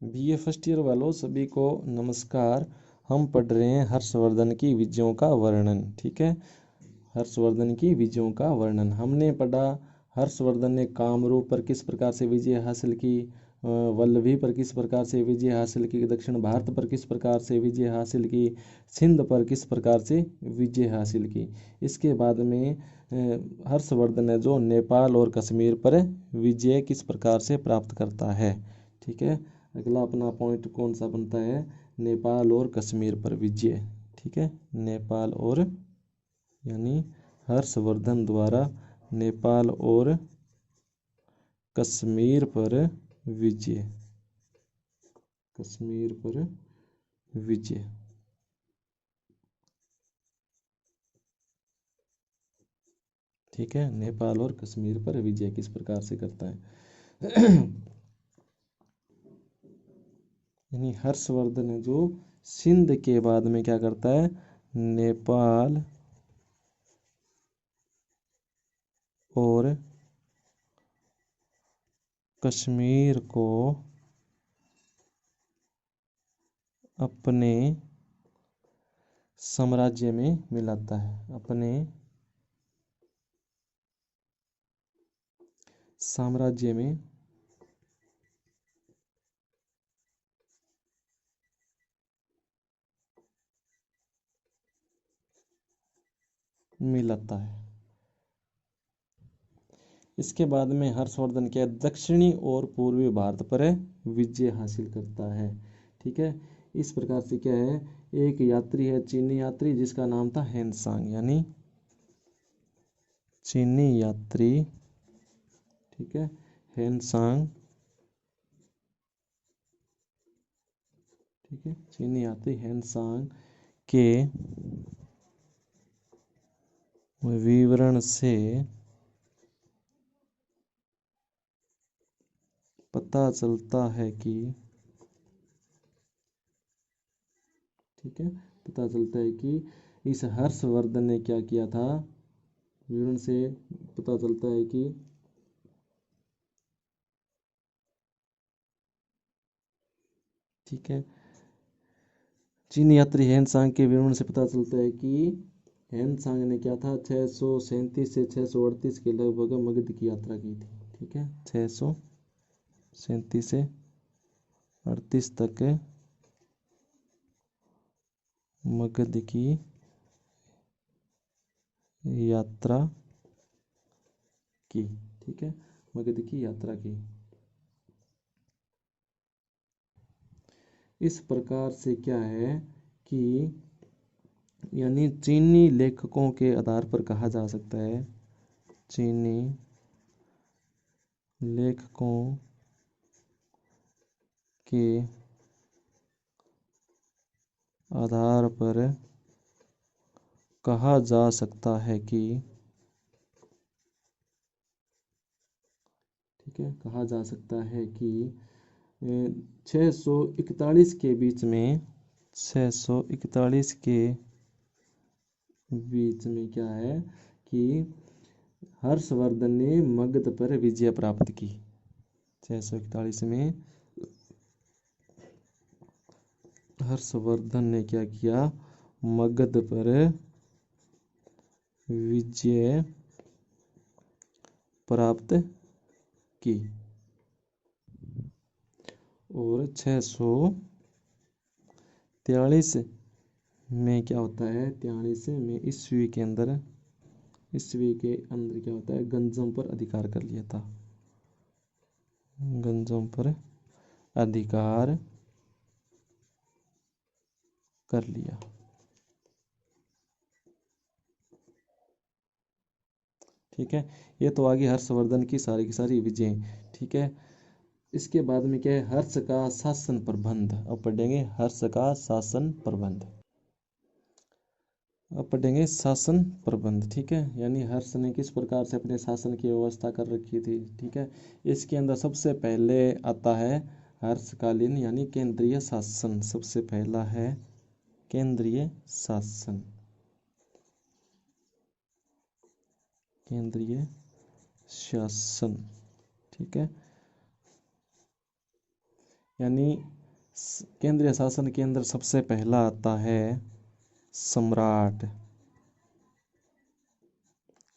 BA first year वालों सभी को नमस्कार। हम पढ़ रहे हैं हर्षवर्धन की विजयों का वर्णन। ठीक है, हर्षवर्धन की विजयों का वर्णन हमने पढ़ा। हर्षवर्धन ने कामरूप पर किस प्रकार से विजय हासिल की, वल्लभी पर किस प्रकार से विजय हासिल की, दक्षिण भारत पर किस प्रकार से विजय हासिल की, सिंध पर किस प्रकार से विजय हासिल की। इसके बाद में हर्षवर्धन ने जो नेपाल और कश्मीर पर विजय किस प्रकार से प्राप्त करता है। ठीक है, अगला अपना पॉइंट कौन सा बनता है, नेपाल और कश्मीर पर विजय। ठीक है, नेपाल और यानी हर्षवर्धन द्वारा नेपाल और कश्मीर पर विजय, कश्मीर पर विजय। ठीक है, नेपाल और कश्मीर पर विजय किस प्रकार से करता है। यानी हर्षवर्धन है जो सिंध के बाद में क्या करता है, नेपाल और कश्मीर को अपने साम्राज्य में मिलाता है, अपने साम्राज्य में मिलाता है। इसके बाद में हर्षवर्धन क्या दक्षिणी और पूर्वी भारत पर विजय हासिल करता है। ठीक है, इस प्रकार से क्या है, एक यात्री है चीनी यात्री जिसका नाम था हेनसांग, यानी चीनी यात्री। ठीक है, हेनसांग। ठीक है, चीनी यात्री हेनसांग के विवरण से पता चलता है कि, ठीक है, पता चलता है कि इस हर्षवर्धन ने क्या किया था। विवरण से पता चलता है कि ठीक है, चीनी यात्री हेनसांग के विवरण से पता चलता है कि हेनसांग ने क्या था 637 से 638 के लगभग मगध की यात्रा की थी। ठीक है, 637 से 38 तक मगध की यात्रा की। ठीक है, मगध की यात्रा की। इस प्रकार से क्या है कि यानी चीनी लेखकों के आधार पर कहा जा सकता है, चीनी लेखकों के आधार पर कहा जा सकता है कि, ठीक है, कहा जा सकता है कि 641 के बीच में, 641 के बीच में क्या है कि हर्षवर्धन ने मगध पर विजय प्राप्त की। 641 में हर्षवर्धन ने क्या किया, मगध पर विजय प्राप्त की। और 643 में क्या होता है, 43 में ईस्वी के अंदर, ईस्वी के अंदर क्या होता है, गंजम पर अधिकार कर लिया था, गंजम पर अधिकार कर लिया। ठीक है, ये तो आगे हर्षवर्धन की सारी विजय। ठीक है, इसके बाद में क्या है, हर्ष का शासन प्रबंध। अब पढ़ेंगे हर्ष का शासन प्रबंध। अब पढ़ेंगे शासन प्रबंध। ठीक है, यानी हर्ष ने किस प्रकार से अपने शासन की व्यवस्था कर रखी थी। ठीक है, इसके अंदर सबसे पहले आता है हर्षकालीन यानी केंद्रीय शासन। सबसे पहला है केंद्रीय शासन, केंद्रीय शासन। ठीक है, यानी केंद्रीय शासन के अंदर सबसे पहला आता है सम्राट।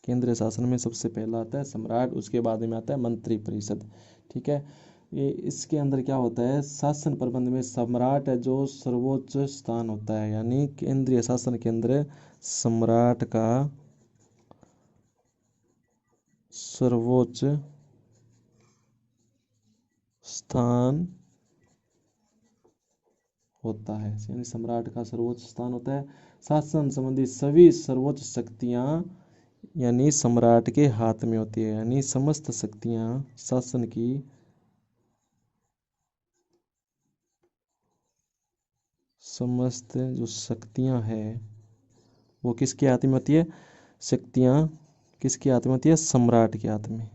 केंद्रीय शासन में सबसे पहला आता है सम्राट, उसके बाद में आता है मंत्री परिषद। ठीक है, ये इसके अंदर क्या होता है, शासन प्रबंध में सम्राट है जो सर्वोच्च स्थान होता है, यानी केंद्रीय शासन के अंदर सम्राट का सर्वोच्च स्थान होता है, यानी सम्राट का सर्वोच्च स्थान होता है। शासन संबंधी सभी सर्वोच्च शक्तियां यानी सम्राट के हाथ में होती है, यानी समस्त शक्तियां शासन की समस्त जो शक्तियां हैं वो किसके हाथ में होती है, शक्तियां किसके हाथ में होती है, सम्राट के हाथ में।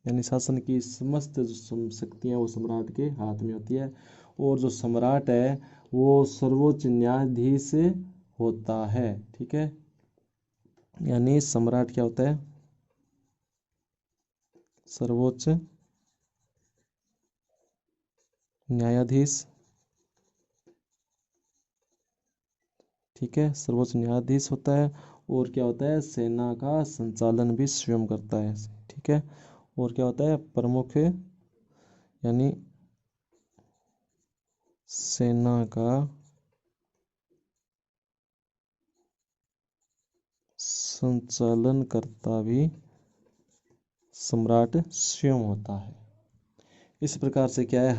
यानी शासन की समस्त जो शक्तियां वो सम्राट के हाथ में होती है। और जो सम्राट है वो सर्वोच्च न्यायाधीश होता है। ठीक है, यानी सम्राट क्या होता है, सर्वोच्च न्यायाधीश। ठीक है, सर्वोच्च न्यायाधीश होता है। और क्या होता है, सेना का संचालन भी स्वयं करता है। ठीक है, और क्या होता है, प्रमुख यानी सेना का संचालन करता भी सम्राट स्वयं होता है। इस प्रकार से क्या है,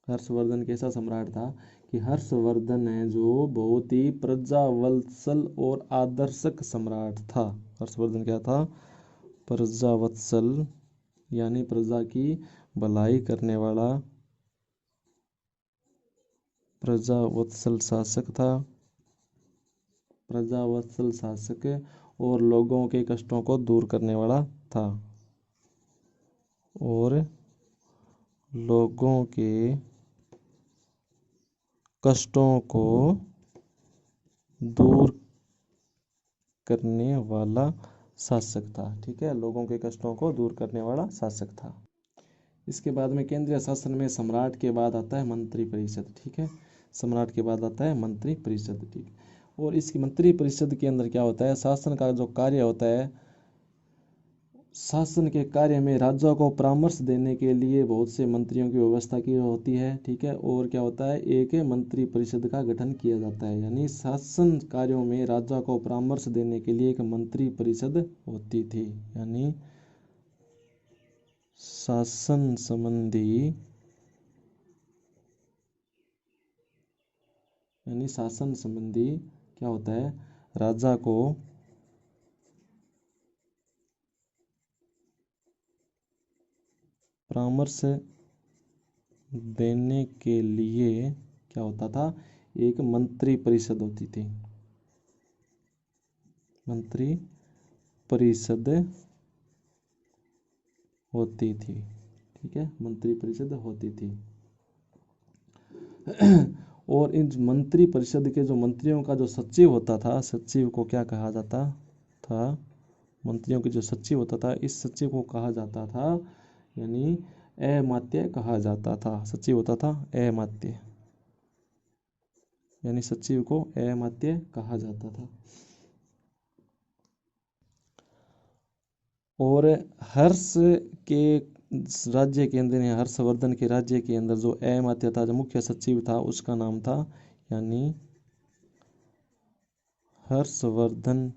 हर्षवर्धन कैसा सम्राट था कि हर्षवर्धन है जो बहुत ही प्रजावत्सल और आदर्शक सम्राट था। हर्षवर्धन क्या था, प्रजावत्सल यानी प्रजा की भलाई करने वाला प्रजावत्सल शासक था। प्रजावत्सल शासक और लोगों के कष्टों को दूर करने वाला था। और लोगों के कष्टों को दूर करने वाला शासक था। ठीक है, लोगों के कष्टों को दूर करने वाला शासक था। इसके बाद में केंद्रीय शासन में सम्राट के बाद आता है मंत्री परिषद। ठीक है, सम्राट के बाद आता है मंत्री परिषद। ठीक, और इसकी मंत्री परिषद के अंदर क्या होता है, शासन का जो कार्य होता है, शासन के कार्य में राज्यों को परामर्श देने के लिए बहुत से मंत्रियों की व्यवस्था की होती है। ठीक है, और क्या होता है, एक मंत्री परिषद का गठन किया जाता है, यानी शासन कार्यों में राज्यों को परामर्श देने के लिए एक मंत्री परिषद होती थी। शासन संबंधी यानी शासन संबंधी क्या होता है, राजा को परामर्श देने के लिए क्या होता था, एक मंत्री परिषद होती थी। मंत्री परिषद होती थी। ठीक है, मंत्री परिषद होती थी। और इन मंत्री परिषद के जो मंत्रियों का जो सचिव होता था, सचिव को क्या कहा जाता था, मंत्रियों के जो सचिव होता था, इस सचिव को कहा जाता था यानी अमात्य कहा जाता था। सचिव होता था अमात्य, यानी सचिव को अमात्य कहा जाता था। और हर्ष के राज्य के अंदर, हर्षवर्धन के राज्य के अंदर जो अमात्य था, जो मुख्य सचिव था, उसका नाम था यानी हर्षवर्धन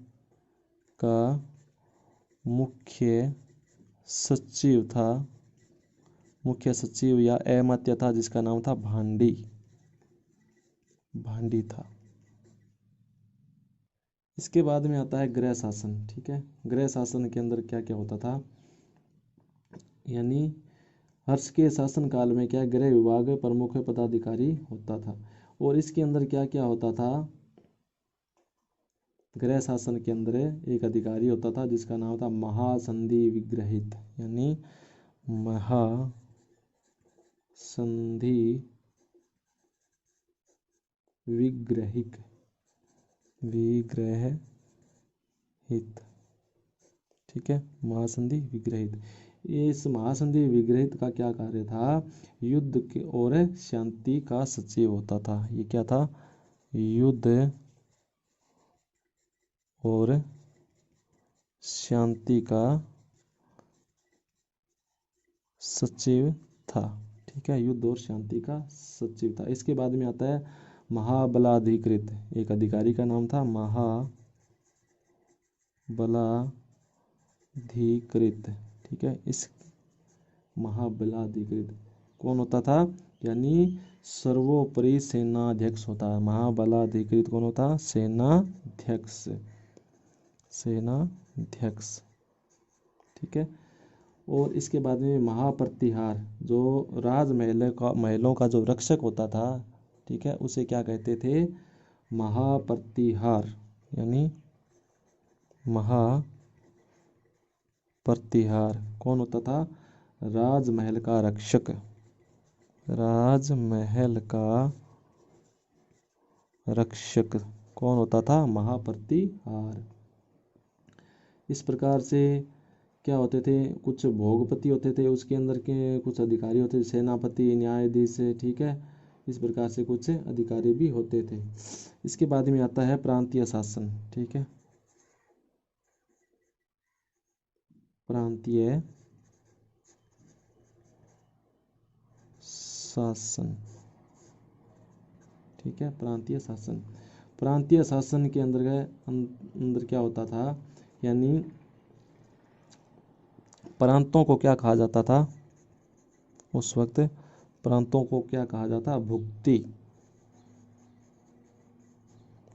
का मुख्य सचिव था, मुख्य सचिव या अमात्य था, जिसका नाम था भांडी था। इसके बाद में आता है गृह शासन। ठीक है, गृह शासन के अंदर क्या क्या होता था, यानी हर्ष के शासन काल में क्या, गृह विभाग प्रमुख पदाधिकारी होता था। और इसके अंदर क्या क्या होता था, गृह शासन के अंदर एक अधिकारी होता था जिसका नाम था महासंधि विग्रहित, यानी महासंधि विग्रहित। ठीक है, महासंधि विग्रहित। इस महासंधि विग्रहित का क्या कार्य था? युद्ध के और शांति का सचिव होता था। ये क्या था? युद्ध और शांति का सचिव था। ठीक है, युद्ध और शांति का सचिव था। इसके बाद में आता है महाबलाधिकृत। एक अधिकारी का नाम था महाबलाधिकृत। ठीक है, इस महाबलाधिकृत कौन होता था? यानी सर्वोपरि सेनाध्यक्ष होता है। महाबलाधिकृत कौन होता? सेनाध्यक्ष। सेनाध्यक्ष। ठीक है, और इसके बाद में महाप्रतिहार, जो महलों का जो रक्षक होता था, ठीक है, उसे क्या कहते थे? महाप्रतिहार। यानी महाप्रतिहार कौन होता था? राजमहल का रक्षक। राजमहल का रक्षक कौन होता था? महाप्रतिहार। इस प्रकार से क्या होते थे? कुछ भोगपति होते थे, उसके अंदर के कुछ अधिकारी होते थे, सेनापति, न्यायाधीश। ठीक है, इस प्रकार से कुछ अधिकारी भी होते थे। इसके बाद में आता है प्रांतीय शासन। ठीक है, प्रांतीय शासन। ठीक है, प्रांतीय शासन। प्रांतीय शासन के अंदर क्या होता था? यानी प्रांतों को क्या कहा जाता था उस वक्त? प्रांतों को क्या कहा जाता? भुक्ति।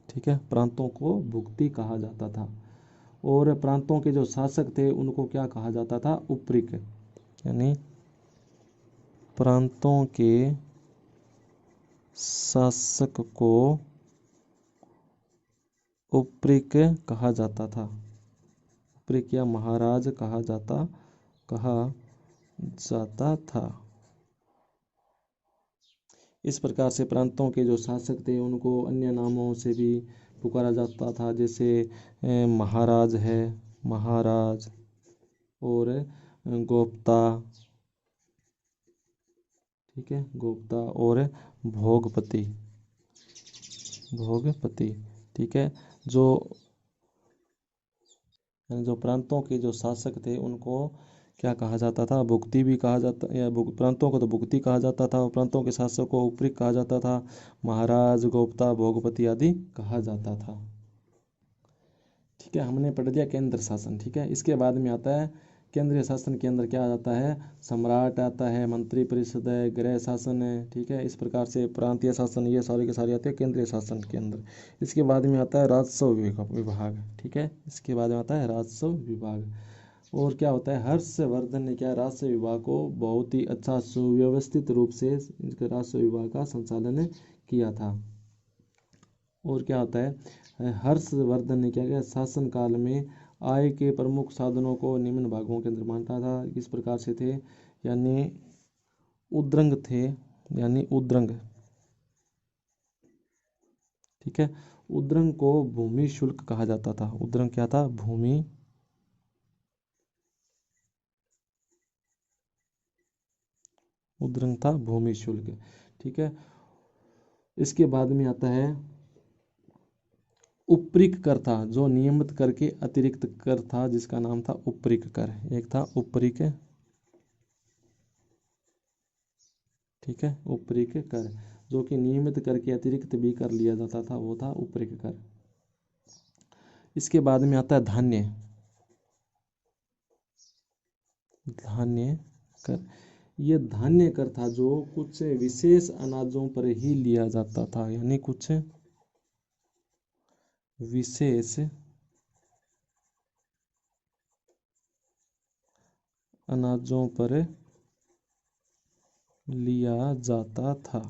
ठीक है, प्रांतों को भुक्ति कहा जाता था। और प्रांतों के जो शासक थे उनको क्या कहा जाता था? उपरिक। यानी प्रांतों के शासक को उपरिक कहा जाता था। उपरिक या महाराज कहा जाता था। इस प्रकार से प्रांतों के जो शासक थे उनको अन्य नामों से भी पुकारा जाता था, जैसे महाराज है, महाराज, और गोप्ता। ठीक है, गोप्ता, और भोगपति। भोगपति। ठीक है, जो प्रांतों के जो शासक थे उनको क्या कहा जाता था? भुक्ति भी कहा जाता, या प्रांतों को तो भुक्ति कहा जाता था, और प्रांतों के शासक को उपरिक कहा जाता था, महाराज, गोप्ता, भोगपति आदि कहा जाता था। ठीक है, हमने पढ़ दिया केंद्र शासन। ठीक है, इसके बाद में आता है केंद्रीय शासन के अंदर क्या आता है? सम्राट आता है, मंत्री परिषद है, गृह शासन है। ठीक है, इस प्रकार से प्रांतीय शासन ये सारे के सारे आते हैं केंद्रीय शासन के अंदर। इसके बाद में आता है राजस्व विभाग। ठीक है, इसके बाद में आता है राजस्व विभाग। और क्या होता है? हर्षवर्धन ने क्या राजस्व विभाग को बहुत ही अच्छा सुव्यवस्थित रूप से राजस्व विभाग का संचालन किया था। और क्या होता है? हर्षवर्धन ने क्या किया? शासन काल में आय के प्रमुख साधनों को निम्न भागों के अंदर बांटा था। इस प्रकार से थे, यानी उद्रंग थे, यानी उद्रंग। ठीक है, उद्रंग को भूमि शुल्क कहा जाता था। उद्रंग क्या था? भूमि उद्रंग था भूमि शुल्क। ठीक है, इसके बाद में आता है उपरिक कर था, जो नियमित कर के अतिरिक्त कर था, जिसका नाम था उपरिक कर। एक था उपरिक। ठीक है, उपरिक कर, जो कि नियमित कर के अतिरिक्त भी कर लिया जाता था, वो था उपरिक कर। इसके बाद में आता है धान्य। धान्य कर, ये धान्य कर था जो कुछ विशेष अनाजों पर ही लिया जाता था, यानी कुछ विशेष अनाजों पर लिया जाता था।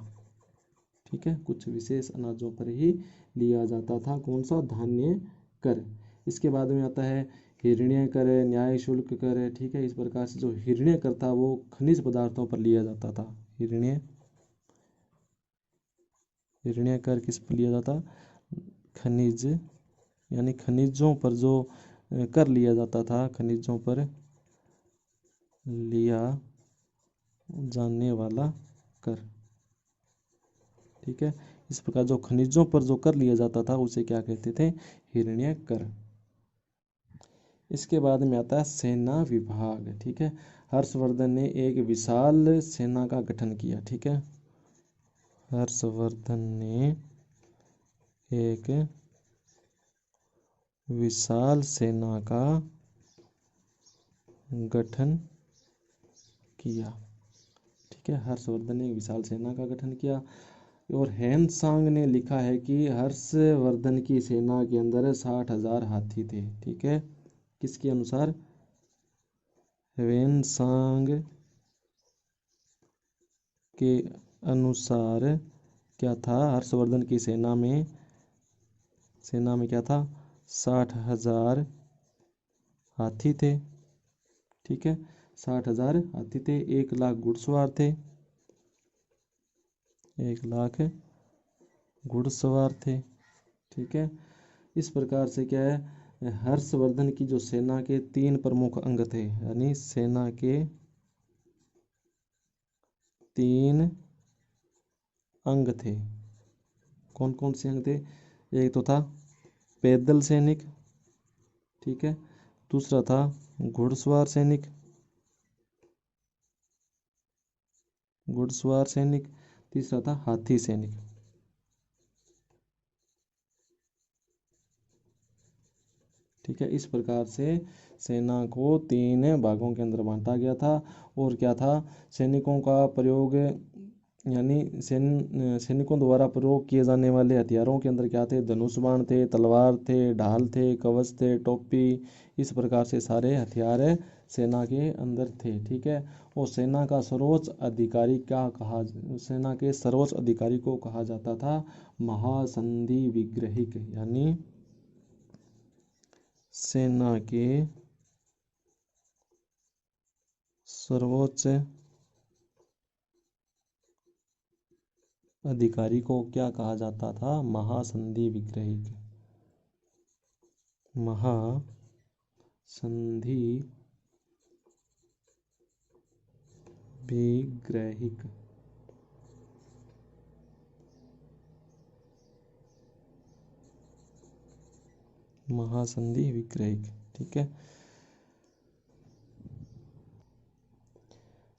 ठीक है, कुछ विशेष अनाजों पर ही लिया जाता था। कौन सा? धान्य कर। इसके बाद में आता है हिरण्य कर, न्याय शुल्क कर। ठीक है, इस प्रकार से जो हिरण्य कर था वो खनिज पदार्थों पर लिया जाता था। हिरण्य कर किस पर लिया जाता? खनिज, यानी खनिजों पर जो कर लिया जाता था, खनिजों पर लिया जाने वाला कर। ठीक है, इस प्रकार जो खनिजों पर जो कर लिया जाता था उसे क्या कहते थे? हिरण्य कर। इसके बाद में आता है सेना विभाग। ठीक है, हर्षवर्धन ने एक विशाल सेना का गठन किया। ठीक है, हर्षवर्धन ने एक विशाल सेना का गठन किया। ठीक है, हर्षवर्धन ने एक विशाल सेना का गठन किया। और हेनसांग ने लिखा है कि हर्षवर्धन की सेना के अंदर 60,000 हाथी थे। ठीक है, किसके अनुसार? हेनसांग के अनुसार क्या था? हर्षवर्धन की सेना में क्या था? 60,000 हाथी थे। ठीक है, 60,000 हाथी थे, 1,00,000 घुड़सवार थे, 1,00,000 घुड़सवार थे। ठीक है, इस प्रकार से क्या है, हर्षवर्धन की जो सेना के 3 प्रमुख अंग थे, यानी सेना के 3 अंग थे। कौन कौन से अंग थे? एक तो था पैदल सैनिक। ठीक है, दूसरा था घुड़सवार सैनिक, तीसरा था हाथी सैनिक। ठीक है, इस प्रकार से सेना को 3 भागों के अंदर बांटा गया था। और क्या था, सैनिकों का प्रयोग, यानी सैनिकों द्वारा प्रयोग किए जाने वाले हथियारों के अंदर क्या थे? धनुष बाण थे, तलवार थे, ढाल थे, कवच थे, टोपी। इस प्रकार से सारे हथियार सेना के अंदर थे। ठीक है, और सेना के सर्वोच्च अधिकारी को कहा जाता था महासंधि विग्रहिक, यानी सेना के सर्वोच्च अधिकारी को क्या कहा जाता था? महासंधि विग्रहिक, महासंधि विग्रहिक। महासंधि विग्रहिक। ठीक है,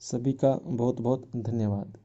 सभी का बहुत बहुत धन्यवाद।